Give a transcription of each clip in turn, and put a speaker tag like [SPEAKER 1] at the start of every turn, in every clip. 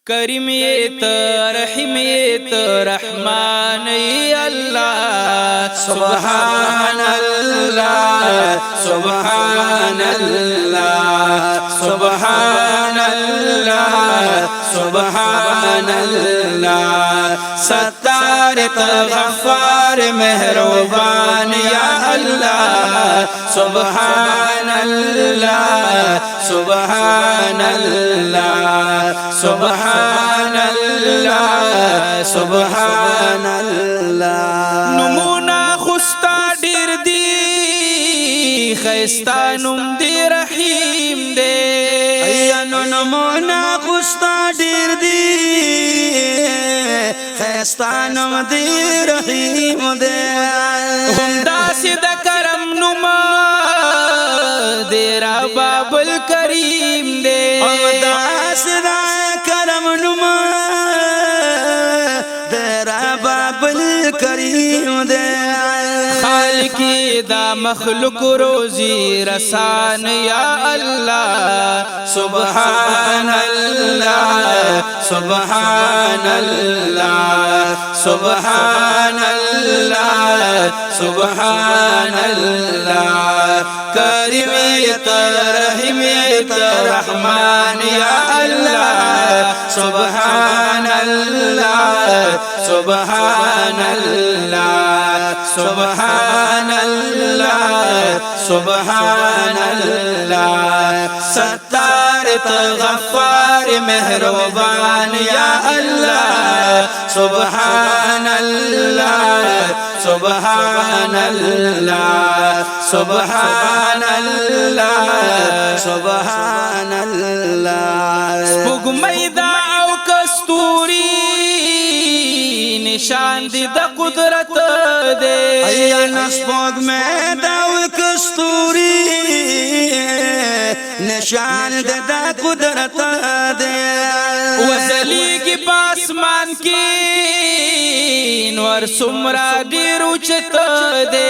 [SPEAKER 1] करीम ये तो रहीम ये तो रहमान ये अल्लाह।
[SPEAKER 2] सुभान अल्लाह सुभान अल्लाह सुभान अल्लाह सुभान अल्लाह। सत्तार तो गफ्फार मेहरबान या अल्लाह। सुभान अल्लाह सुभान अल्लाह सुभान अल्लाह सुभान अल्लाह।
[SPEAKER 1] नमूना खुस्ता डीर दी खैस्ता नुम दी रहीम दे।
[SPEAKER 2] नमूना खुस्ता डीर दी खैस्ता नुम दी रहीम दे।
[SPEAKER 1] हुंदा सिद करम नुमा देरा बाबुल करीम दे।
[SPEAKER 2] हुंदा सिद करम नुमा देरा बाबुल करीम दे।
[SPEAKER 1] खालिकी दा मखलूक रोजी रसान या अल्लाह।
[SPEAKER 2] सुभान अल्लाह सुभान अल्लाह सुभान अल्लाह सुभान अल्लाह। करीम ये तो रहीम ये तो रहमान या अल्लाह। सुभान अल्लाह सुभान अल्लाह सुभान अल्लाह सुभान अल्लाह। सत्तार तो गफ्फार मेहरबान या अल्लाह। सुभान अल्लाह सुभान अल्लाह सुभान अल्लाह सुभान अल्लाह।
[SPEAKER 1] स्पुगमैदा औ कस्तूरी निशान दी द कुदरत दे।
[SPEAKER 2] नस्पोग में दाव कस्तूरी निशान दे दा कुदरत दे।
[SPEAKER 1] वजली की पासमान की नवर सुमरा डीर उचत दे।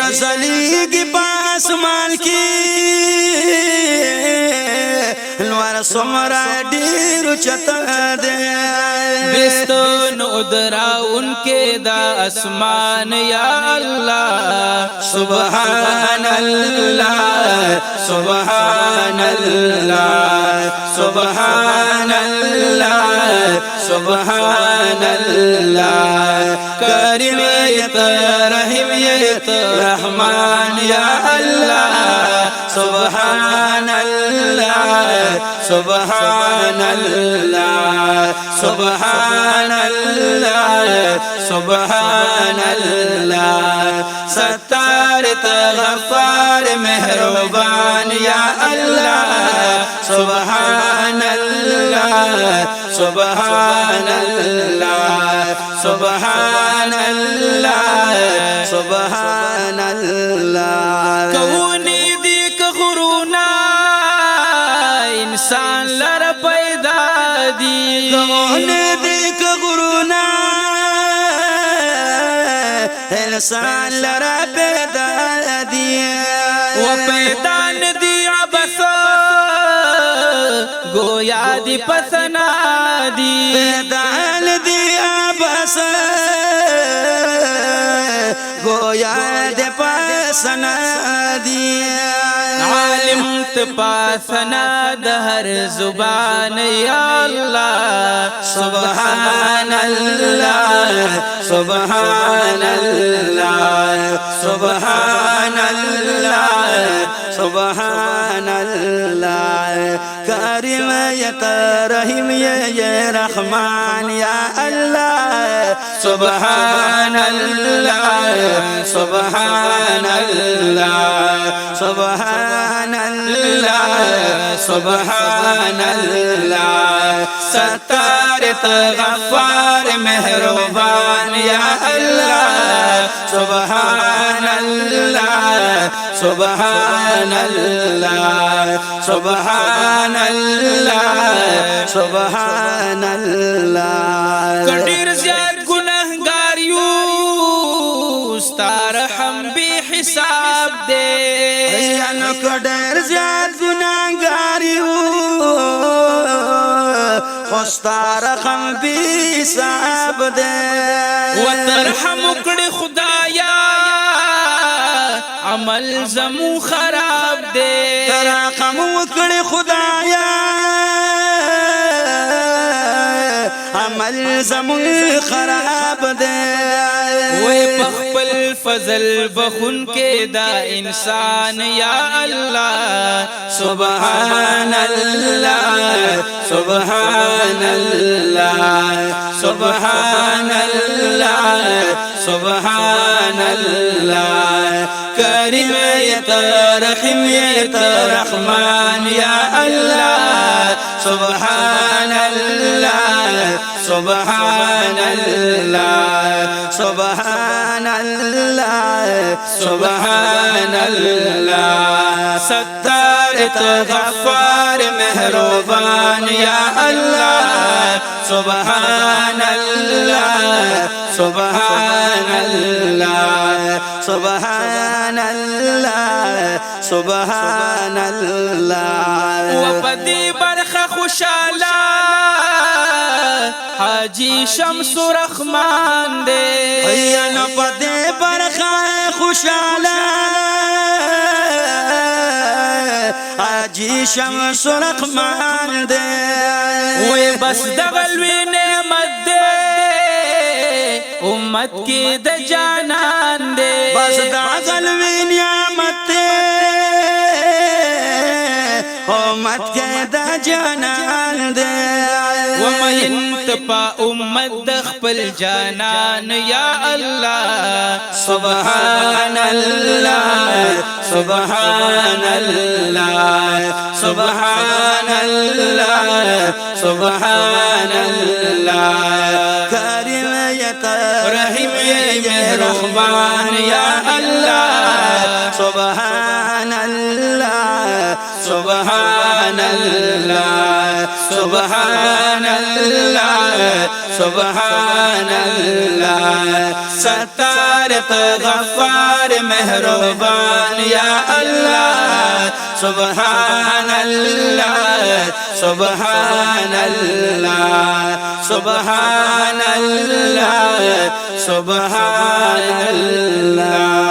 [SPEAKER 2] नजली की पासमान की नवर सुमरा डीर उचत दे।
[SPEAKER 1] बिस्तन उदरा उनके दा आसमान या अल्लाह।
[SPEAKER 2] सुभान अल्लाह सुभान अल्लाह सुभान अल्लाह सुभान अल्लाह। करीम ये तो रहीम ये तो रहमान या अल्लाह। सुभान अल्लाह सुभान अल्लाह सुभान अल्लाह सुभान अल्लाह। सत्तार तो गफ्फार मेहरबान या अल्लाह। सुभान अल्लाह सुभान अल्लाह सुभान अल्लाह सुभान अल्लाह।
[SPEAKER 1] कौनी दिक गुरुना इंसान लर पैदा दी।
[SPEAKER 2] कौनी दिक गुरुना इंसान लर पैदा दिया।
[SPEAKER 1] वो पैदान दिया बस गोया दी पसना दी।
[SPEAKER 2] पैदान दिया बस गोया दे पसना दिया।
[SPEAKER 1] आलिम पासना दहर जुबान या अल्लाह।
[SPEAKER 2] सुभान अल्लाह सुभान अल्लाह सुभान अल्लाह सुभान अल्लाह। करीम ये तो रहीम ये रहमान या अल्लाह। सुभान अल्लाह सुभान अल्लाह सुभान अल्लाह सुभान अल्लाह। सत्तार तो गफ्फार मेहरबान या अल्लाह। सुभान अल्लाह सुभान अल्लाह सुभान अल्लाह सुभान अल्लाह।
[SPEAKER 1] कदीर ज्याद गुनहगार तार हम भी हिसाब दे।
[SPEAKER 2] कदीर ज्याद गुनहगार خستار خم بی صاحب دے
[SPEAKER 1] وترحم کړي خدایا عمل زمو خراب دے
[SPEAKER 2] ترحم وکړي خدایا عمل زمون خراب دے
[SPEAKER 1] وے پخپل فضل بخون کے دا انسان یا اللہ
[SPEAKER 2] سبحان اللہ سبحان اللہ سبحان اللہ سبحان اللہ کریم یا رحیم یا رحمان یا اللہ سبحان اللہ سبحان اللہ سبحان اللہ سبحان اللہ ستار غفار مہربان یا اللہ سبحان اللہ سبحان اللہ سبحان اللہ سبحان اللہ
[SPEAKER 1] وپدی برخ خوشالا حاجی شمس رحمان دے
[SPEAKER 2] یا پدی برخ خوشالا حاجی شمس رحمان دے
[SPEAKER 1] وے بس دغلوی نعمت دے امت کی د جانان دے
[SPEAKER 2] بس دغلوی نعمت دے امت کے د جانان دے
[SPEAKER 1] ومینت پا امت دخپل جانان یا اللہ
[SPEAKER 2] سبحان اللہ سبحان اللہ سبحان اللہ سبحان اللہ کریم رحیم مہربان یا اللہ سبحان اللہ سبحان اللہ سبحان اللہ سبحان اللہ ستارت غفار مہربان یا اللہ سبحان اللہ سبحان اللہ سبحان اللہ سبحان اللہ